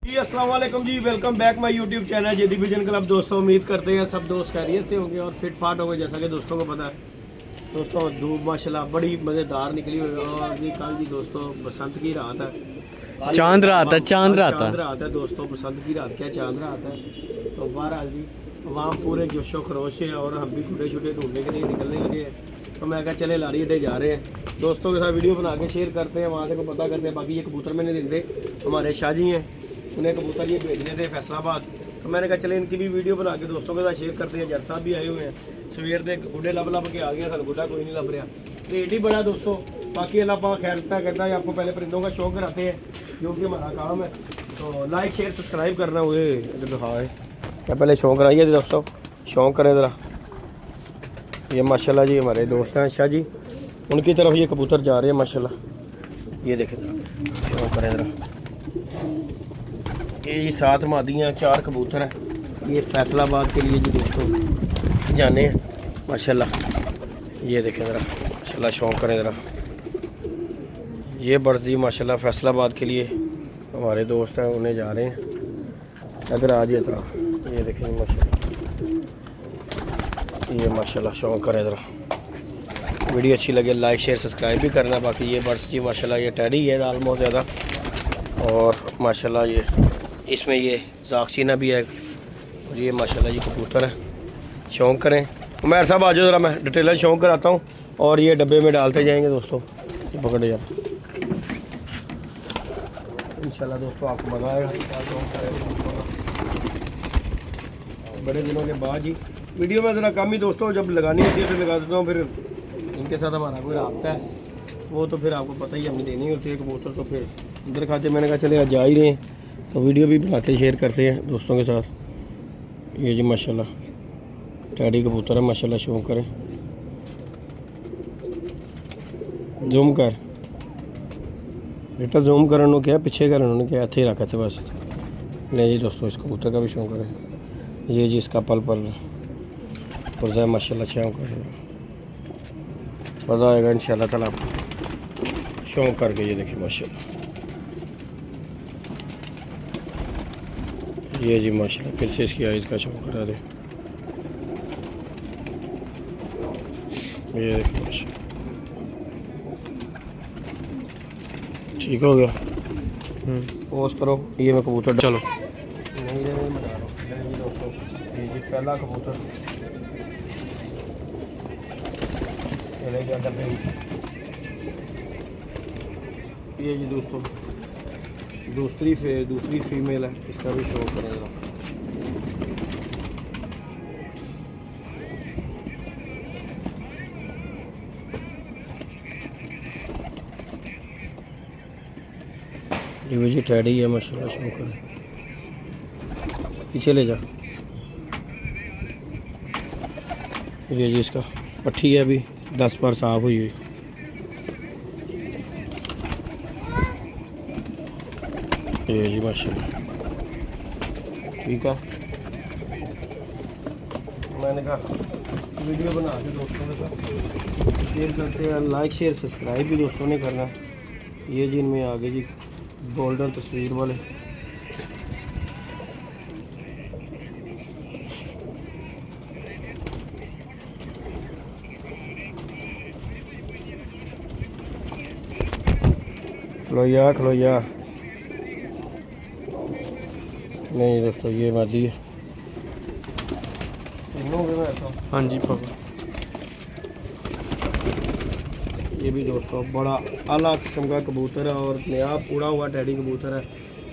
जी अस्सलाम वालेकुम जी, welcome back my YouTube channel JD vision club. दोस्तों उम्मीद करते हैं सब दोस्त खैरियत से होंगे और फिट फाट होंगे। जैसा कि दोस्तों को पता है दोस्तों, धूप माशाल्लाह बड़ी मज़ेदार निकली हुई है। और ये कल जी दोस्तों बसंत की रात है, चांद रात है। चांद रात है दोस्तों, बसंत की रात क्या चांद रात है। तो बहरहाल जी वहाँ पूरे जोशो खरोश है और हम भी खुटे छुटे ढूंढने के लिए निकलने लगे हैं। तो मैं कहा चले लारी अड्डे जा रहे हैं, दोस्तों के साथ वीडियो बना के शेयर करते हैं, वहाँ से को पता करते हैं। बाकी ये कबूतर मैंने देते हमारे शाहजी हैं, उन्हें कबूतर ये भेजने थे फैसलाबाद। तो मैंने कहा चले इनकी भी वीडियो बना के दोस्तों के साथ शेयर करते हैं। जज साहब भी आए हुए हैं, सवेर के गुड्डे लब के आ गया, सन गुड्डा कोई नहीं लब रहा, रेट ही बड़ा दोस्तों। बाकी अल्लाह पाक खैरता करता है। आपको पहले परिंदों का शौक कराते हैं जो कि हमारा काम है। तो लाइक शेयर सब्सक्राइब करना हुए हाँ क्या पहले शौक कराइए दोस्तों, शौक करें ज़रा। ये माशाल्लाह जी हमारे दोस्त हैं शाह जी, उनकी तरफ ये कबूतर जा रहे हैं माशाल्लाह। ये देखें शौक करें ज़रा। ये 7 मादियाँ 4 कबूतर हैं, ये फैसलाबाद के लिए जी दोस्तों जाने हैं माशाल्लाह। ये देखें ज़रा माशाल्लाह, शौक करें ज़रा। ये बर्ड्स जी माशाल्लाह फैसलाबाद के लिए हमारे दोस्त हैं, उन्हें जा रहे हैं। अगर आ जाए ज़रा, ये देखें माशाल्लाह, ये माशाल्लाह शौक करें ज़रा। वीडियो अच्छी लगे लाइक शेयर सब्सक्राइब भी करना। बाकी ये बर्ड्स जी माशाल्लाह ये टैडी है आलमोस्ट ज़्यादा, और माशाल्लाह ये इसमें ये जाक्सीना भी है। और ये माशाल्लाह ये कबूतर है, शौक करें। उमर साहब आ जाओ ज़रा, मैं डिटेल शौक कराता हूँ और ये डब्बे में डालते जाएंगे दोस्तों। ये पकड़ जाए इंशाल्लाह दोस्तों, आपको मज़ा आएगा। बड़े दिनों के बाद जी वीडियो में ज़रा कम ही दोस्तों, जब लगानी होती है तो लगा देता हूँ। फिर इनके साथ हमारा कोई रब्ता है वो तो फिर आपको पता ही, हमें देनी होती है कबूतर। तो फिर अंदर खाते मैंने कहा चले आज जा ही रहे हैं तो वीडियो भी बनाते शेयर करते हैं दोस्तों के साथ। ये जी माशाल्लाह टैडी कबूतर है माशाल्लाह, शौक करें। जूम कर बेटा, जूम करने क्या पीछे कर, उन्होंने क्या इतने ही रखा थे बस। नहीं जी दोस्तों, इस कबूतर का भी शौक करें। ये जी इसका पल पल पुरजा माशाल्लाह शौक करें, मज़ा आएगा इंशाल्लाह ताला आपको शौक करके। ये देखिए माशाल्लाह, ये जी माशाल्लाह फिर से इसकी आइज़ का शौक करा दे। ये देखिए माशाल्लाह, ठीक हो गया। पोस्ट करो। ये मैं कबूतर चलो नहीं बना रहा हूँ जी दोस्तों। ये जी पहला कबूतर चले गया डब्बे में। ये जी दोस्तों दूसरी फीमेल है, इसका भी शौक करेगा। ये जी टैडी है माशाल्लाह, शौक करें। पीछे ले जा। ये जी इसका पट्टी है, अभी 10 बार साफ हुई हुई। ये जी माशाल्लाह ठीक है। मैंने कहा वीडियो बना के दोस्तों के साथ शेयर करते हैं। लाइक शेयर सब्सक्राइब भी दोस्तों ने करना। ये जी इनमें आगे जी गोल्डन तस्वीर वाले खलोया नहीं दोस्तों, ये मादी है। हाँ जी पापा, ये भी दोस्तों बड़ा आला किस्म का कबूतर है और नया पूरा हुआ टैडी कबूतर है।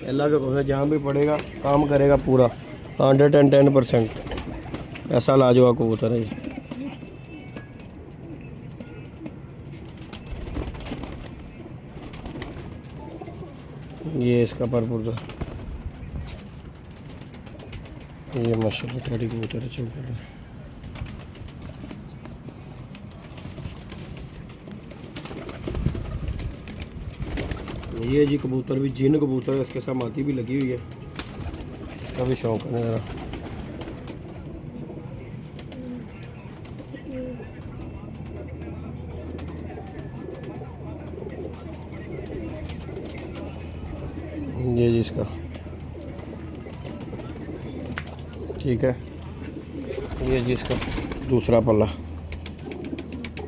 अल्लाह के कबूतर जहाँ भी पड़ेगा काम करेगा पूरा 110%। ऐसा लाजवाब कबूतर है। ये इसका परपुरजा, ये माशाल्लाह टैडी कबूतर है, चौका है। ये जी कबूतर भी जिन कबूतर है, इसके साथ मादी भी लगी हुई है, इसका भी शौक है ज़रा। ये जी इसका ठीक है। ये जी इसका दूसरा पल्ला,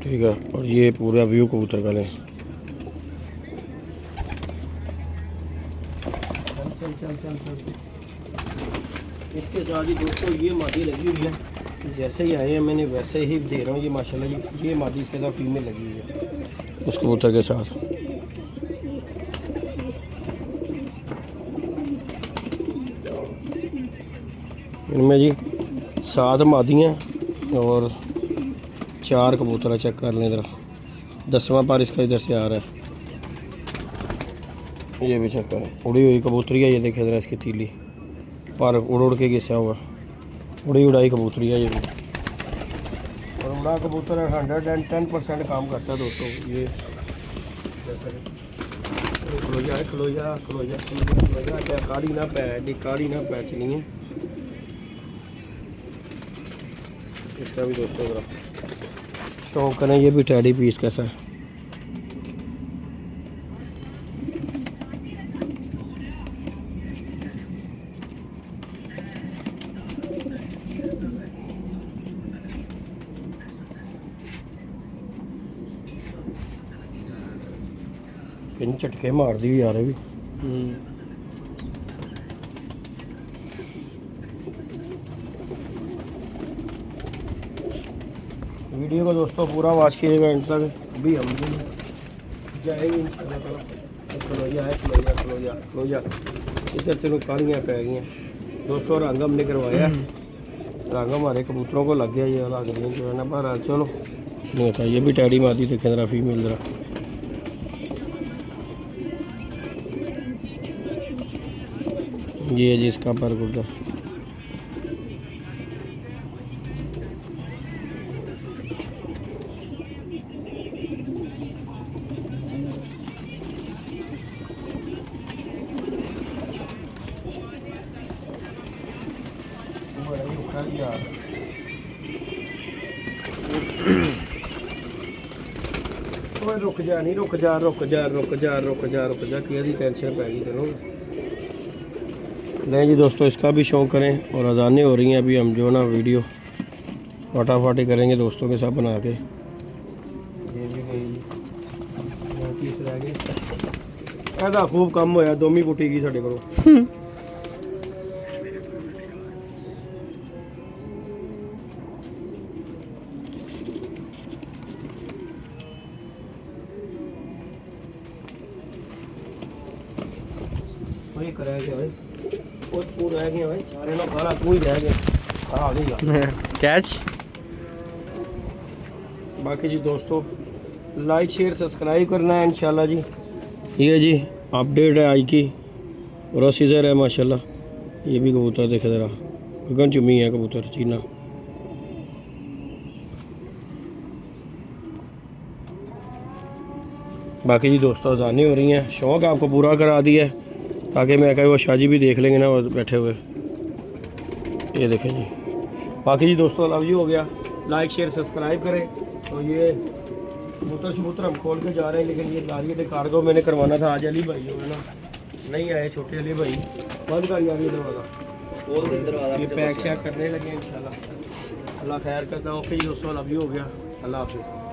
ठीक है। और ये पूरा व्यू कबूतर का लें। इसके साथ ही दोस्तों ये मादी लगी हुई है, जैसे ही आए हैं मैंने वैसे ही दे रहा हूँ। ये माशाल्लाह जी ये मादी इसके साथ फीमेल लगी हुई है उस कबूतर के साथ। इनमें जी 7 मादियाँ और 4 कबूतर। चेक कर लें ज़रा, 10वां पार इसका इधर से आ रहा है। ये भी चेक करें, उड़ी हुई कबूतरी है। ये देखें ज़रा इसकी तीली पर उड़ उड़ के घिसा हुआ, उड़ी उड़ाई कबूतरी है ये भी। और उड़ा कबूतर 110% काम करता है दोस्तों। ये खलोजा है, खलोजा खलोजा खलोजा क्या काड़ी ना पै, काड़ी ना पै चली है इसका भी दोस्तों। ज़रा शौक करें, ये भी टैडी पीस कैसा है। किन झटके मार दी यार भी। वीडियो को दोस्तों पूरा वॉच कीजिएगा एंड तक। अभी हम जाएंगे इंशाल्लाह ताला। खलोजा है, खलोजा खलोजा खलोजा। इधर चलो कालियाँ पै गई हैं दोस्तों। रंग हमने करवाया, रंग हमारे कबूतरों को लग गया। ये लग गया जो है ना, पर चलो कुछ नहीं होता। ये भी टैडी मादी देखें ज़रा, फीमेल ज़रा। ये जी इसका पर गुर्दा। रुक जा नहीं, रुक जा रुक जा रुक जा रुक जा रुक जा, की टेंशन पै गई चलो। नहीं जी दोस्तों, इसका भी शौक़ करें। और अजानें हो रही हैं अभी, हम जो ना वीडियो फटाफट करेंगे दोस्तों के साथ बना के। ये भी गई रह गए, ऐसा खूब कम होया। दोमी पुटी की साढ़े को वही कराया गया भाई, और पूरा रह गया भाई। सारे ना खाना तू ही रह गया, आ गई कैच। बाकी जी दोस्तों लाइक शेयर सब्सक्राइब करना है इंशाल्लाह जी। ये जी अपडेट है आज की। प्रोसीजर है माशाल्लाह। ये भी कबूतर देखे ज़रा, गगन चुमी है कबूतर चीना। बाकी जी दोस्तों अजानें हो रही हैं, शौक़ आपको पूरा करा दिया है ताकि मैं कहीं वो शाजी भी देख लेंगे ना वो बैठे हुए। ये देखें जी। बाकी जी दोस्तों लव यू हो गया। लाइक शेयर सब्सक्राइब करें। तो ये कबूतर शबूतर हम खोल के जा रहे हैं, लेकिन ये लारी कार्गो मैंने करवाना था। आज अली भाई जो है ना नहीं आए, छोटे अली भाई। बंद कर यार ये दरवाज़ा, ये पैक शैक करने लगे इंशाल्लाह। अल्लाह खैर करता हूँ। ओके जी दोस्तों लव यू हो गया। अल्लाह हाफिज़।